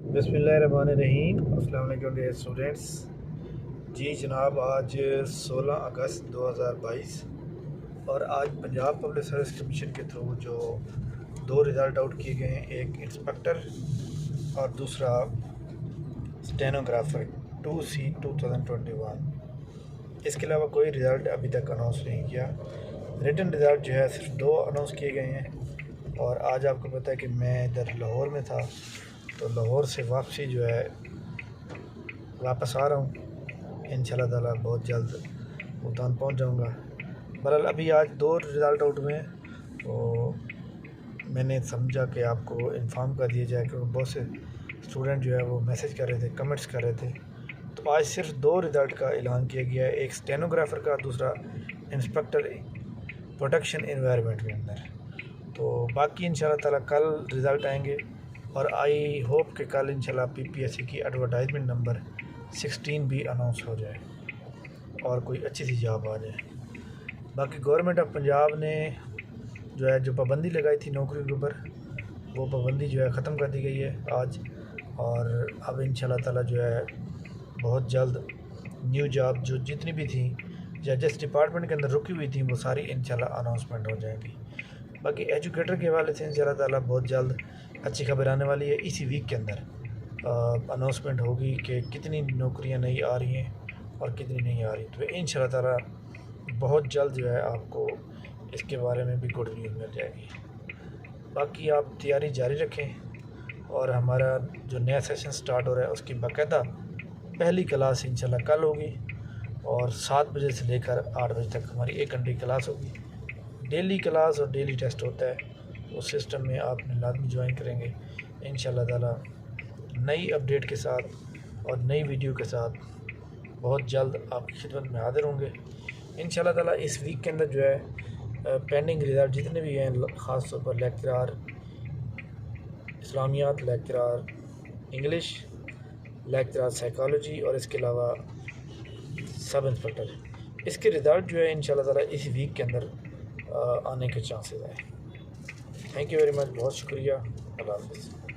बिस्मिल्लाहिर्रहमानिर्रहीम। अस्सलाम वालेकुम डियर स्टूडेंट्स। जी जनाब, आज 16 अगस्त 2022 और आज पंजाब पब्लिक सर्विस कमीशन के थ्रू जो दो रिज़ल्ट आउट किए गए हैं, एक इंस्पेक्टर और दूसरा स्टेनोग्राफर 2C 2021। इसके अलावा कोई रिज़ल्ट अभी तक अनाउंस नहीं किया। रिटन रिज़ल्ट जो है सिर्फ दो अनाउंस किए गए हैं। और आज आपको पता है कि मैं इधर लाहौर में था, तो लाहौर से वापसी जो है वापस आ रहा हूँ। इंशाल्लाह ताला बहुत जल्द मुल्तान पहुँच जाऊँगा। बहरहाल अभी आज दो रिज़ल्ट आउट हुए हैं, तो मैंने समझा कि आपको इन्फॉर्म कर दिया जाए, क्योंकि बहुत से स्टूडेंट जो है वो मैसेज कर रहे थे, कमेंट्स कर रहे थे। तो आज सिर्फ दो रिज़ल्ट का ऐलान किया गया है, एक स्टेनोग्राफर का, दूसरा इंस्पेक्टर प्रोटेक्शन एनवायरनमेंट के अंदर। तो बाकी इंशाल्लाह ताला कल रिज़ल्ट आएंगे और आई होप कि कल इंशाल्लाह PPSC की एडवर्टाइजमेंट नंबर 16 भी अनाउंस हो जाए और कोई अच्छी सी जॉब आ जाए। बाकी गवर्नमेंट ऑफ पंजाब ने जो पाबंदी लगाई थी नौकरी के ऊपर, वो पाबंदी जो है ख़त्म कर दी गई है आज। और अब इंशाल्लाह ताला जो है बहुत जल्द न्यू जॉब जो जितनी भी थी या जिस डिपार्टमेंट के अंदर रुकी हुई थी, वो सारी इंशाल्लाह अनाउंसमेंट हो जाएगी। बाकी एजुकेटर के हवाले से इंशाल्लाह ताला बहुत जल्द अच्छी खबर आने वाली है। इसी वीक के अंदर अनाउंसमेंट होगी कि कितनी नौकरियां नई आ रही हैं और कितनी नहीं आ रही। तो इंशाल्लाह ताला बहुत जल्द जो है आपको इसके बारे में भी गुड न्यूज़ मिल जाएगी। बाकी आप तैयारी जारी रखें और हमारा जो नया सेशन स्टार्ट हो रहा है उसकी बाकायदा पहली क्लास इंशाल्लाह कल होगी और 7 बजे से लेकर 8 बजे तक हमारी 1 घंटे की क्लास होगी। डेली क्लास और डेली टेस्ट होता है, उस सिस्टम में आपने लाजमी ज्वाइन करेंगे। इंशाल्लाह ताला नई अपडेट के साथ और नई वीडियो के साथ बहुत जल्द आपकी खिदमत में हाजिर होंगे इंशाल्लाह ताला। इस वीक के अंदर जो है पेंडिंग रिज़ल्ट जितने भी हैं, ख़ास तौर पर लेक्चरार इस्लामियात, लेक्चरार इंग्लिश, लेक्चरार साइकोलॉजी और इसके अलावा सब इंस्पेक्टर, इसके रिज़ल्ट जो है इंशाल्लाह ताला इस वीक के अंदर आने के चांसेस हैं। थैंक यू वेरी मच, बहुत शुक्रिया। अल्लाह हाफ़िज़।